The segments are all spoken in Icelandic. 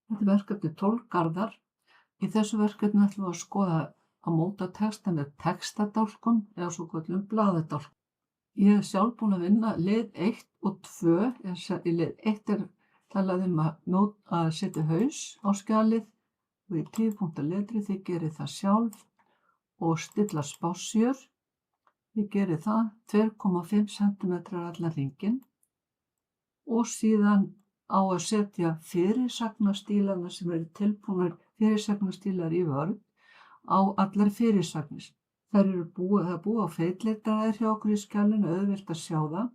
Þetta er verkefni 12 garðar. Í þessu verkefni ætlum við að skoða að móta texta með textadálkum eða svokölluðum blaðadálkum. Ég hef sjálf búin að vinna lið 1 og 2. Í lið 1 er talað að setja haus á skjalið og í 10 punkta letri. Þið gerið það sjálf og stilla spássjör. Þið gerið það 2,5 cm allan hringinn og síðan á að setja fyrirsagnastílana sem eru tilbúnar fyrirsagnastílar í Word á allar fyrirsagnir. Það er búið á feitletraðir hjá okkur í skjalinu, auðvelt að sjá það.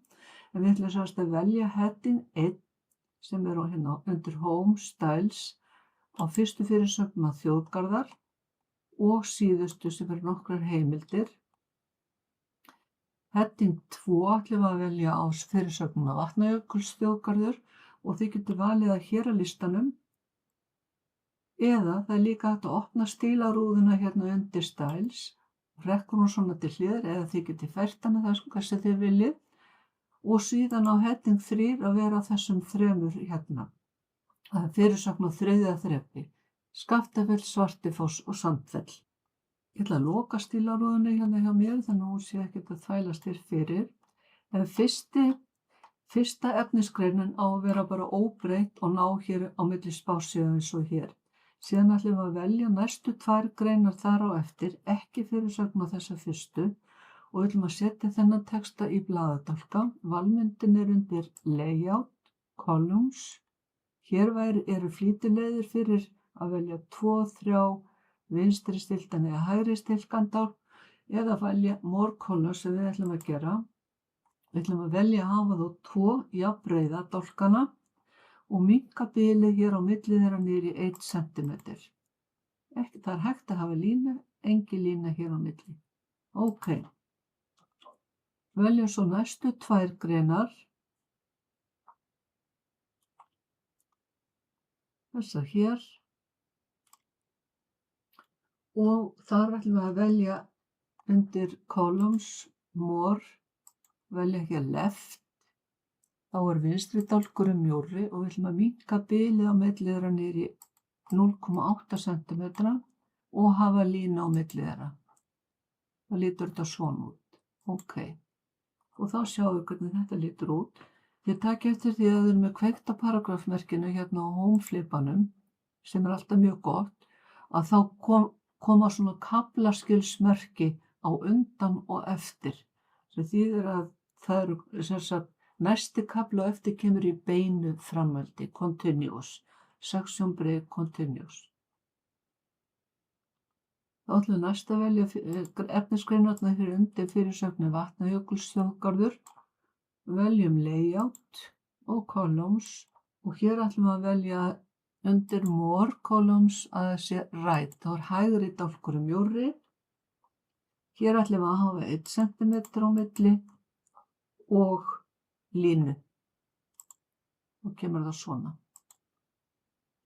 En við ætlum sérst að velja heading 1 sem er hérna undir Home Styles á fyrstu fyrirsögnum að þjóðgarðar og síðustu sem eru nokkrar heimildir. Heading 2 ætlum við að velja á fyrirsögnum að Vatnajökulsþjóðgarður og þið getur valið að hér að listanum eða það er líka hægt að opna stílarúðuna hérna undir Styles og rekkur hún svona til hliðar eða þið getur fært hana þar sem þið viljið og síðan á heading 3 að vera á þessum þremur hérna. Það er fyrirsögn á 3. þrepi, Skaftafell, Svartifoss og Sandfell. Ég ætla að loka stílarúðunni hérna hjá mér þannig að hún sé ekkert að þvælast hér fyrir. En fyrsta efnisgreinin á að vera bara óbreytt og ná hér á milli spássíðu eins og hér. Síðan ætlum við að velja næstu 2 greinar þar á eftir, ekki fyrirsögn á þessa fyrstu og við ætlum að setja þennan texta í blaðadálka. Valmyndin er undir Layout, Columns. Hér eru flýtileiðir fyrir að velja 2, 3 vinstri stilkan eða hægri stilkan dálk eða velja More Columns sem við ætlum að gera. Við ætlum að velja að hafa þá 2 jafnbreiða dálkana og minnka bilið hér á milli þeirra niður í 1 cm. Það er hægt að hafa línu, engin lína hér á milli. Ok. Veljum svo næstu 2 greinar. Þessa hér. Og þar ætlum við að velja undir Columns, More, velja hér Left. Þá er vinstri dálkurinn mjórri og við ætlum að minnka bilið á milli þeirra niður í 0,8 cm og hafa línu á milli þeirra. Það lítur þetta svona út. Ok. Og þá sjáum við hvernig þetta lítur út. Þið takið eftir því að þið erum með kveikt á paragrafmerkinu hérna á home-flipanum, sem er alltaf mjög gott, að þá koma svona kaflaskilsmerki á undan og eftir. Sem þýðir að það eru sem sagt næsti kafli og eftir kemur í beinu framhaldi, continuous, section break, continuous. Þá ætlum við næst að velja efnisgreinarnar fyrir undir fyrirsögnin Vatnajökulsþjóðgarður. Veljum Layout og Columns og hér ætlum við að velja undir More Columns að þessi Right. Þá er hægri dálkurinn mjórri. Hér ætlum við að hafa 1 cm á milli og línu og kemur það svona.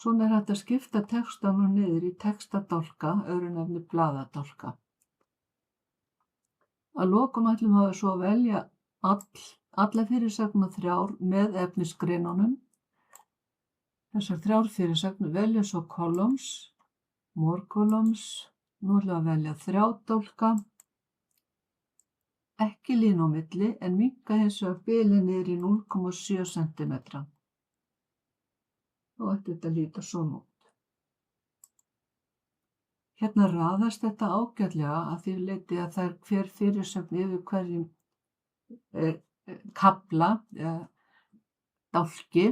Svona er hægt að skipta textanum niður í textadálka, öðru nefni blaðadálka. Að lokum ætlum við svo að velja alla fyrirsögnar 3 með efnisgreinunum. Þessar 3 fyrirsögnir veljum svo Columns, More Columns, nú ætlum við að velja 3 dálka. Ekki línu á milli en minnka hins vegar bilið niður í 0,7 cm. Og þetta lítur svona út. Hérna raðast þetta ágætlega að því leyti að það er hver fyrirsögn yfir hverjum kafla eða dálki.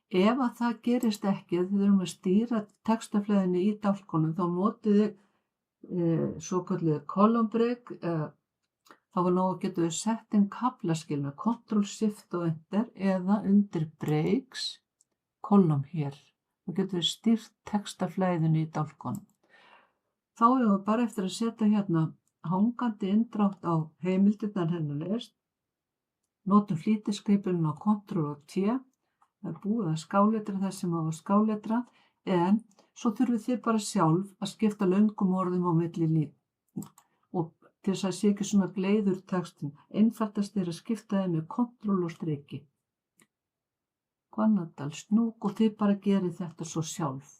Ef að það gerist ekki, þið þurfum að stýra textaflæðinu í dálkunum, þá notið þið svokölluð column break. Þá getum við sett inn kaflaskil með Ctrl, Shift og Enter eða undir Breaks, kolum hér. Þá getum við stýrt textaflæðinu í dálkunum. Þá erum við bara eftir að setja hérna hangandi inndrátt á heimildirnar hérna lest. Notum flýtiskreipurinn á Ctrl og T. Það er búið að skáletra það sem á að skáletra en svo þurfið þið bara sjálf að skipta löngum orðum á milli línu. Og til þess að sé ekki svona gleiður textin. Einfaldast er að skipta þeim með Ctrl og striki. Hvannadalshnúk og þið bara gerið þetta svo sjálf.